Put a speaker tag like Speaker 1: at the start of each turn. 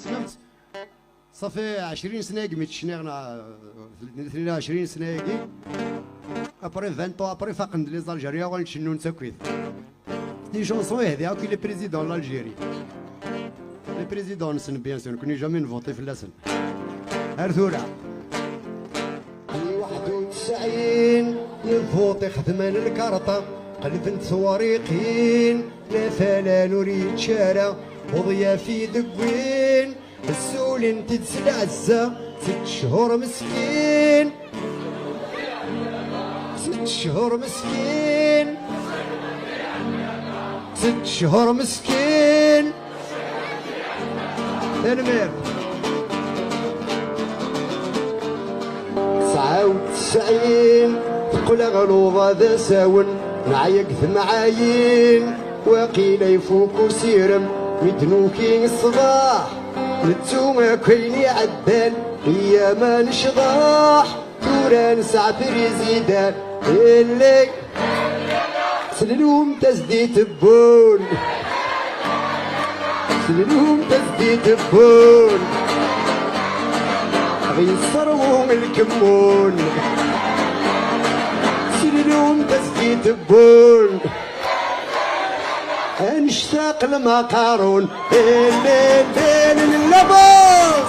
Speaker 1: شفت صافي 20 سنه قمت شنيغنا 22 سنه كي ابري 20 ابري فاقند لي زالجيريا غنشنو نتاكويت دي شونسون هذه كي لي بريزيدون لالجيري لي بريزيدون سن بيان سور كوني جامي نفوتي في اللسن ارثورا 91 يفوتي خدمان الكارطه قلب تصواريقين لا فلان وريد شارع وضيا في دقوين السولين تدسل عزة 6 شهور مسكين 6 شهور مسكين 6 شهور مسكين تنمير 99 تقول غلوظة ذا ساون نعيق ثمعاين وقيل يفوق سيرم مدنوكين الصباح نتوما كيني عدال هي ما نشضاح توران ساعة بريزيدان اللي سللوم تسديد بون سللوم تسديد بون غيصروهم الكمون سللوم تسديد بون نشتاق لمقارون الليل اللبوس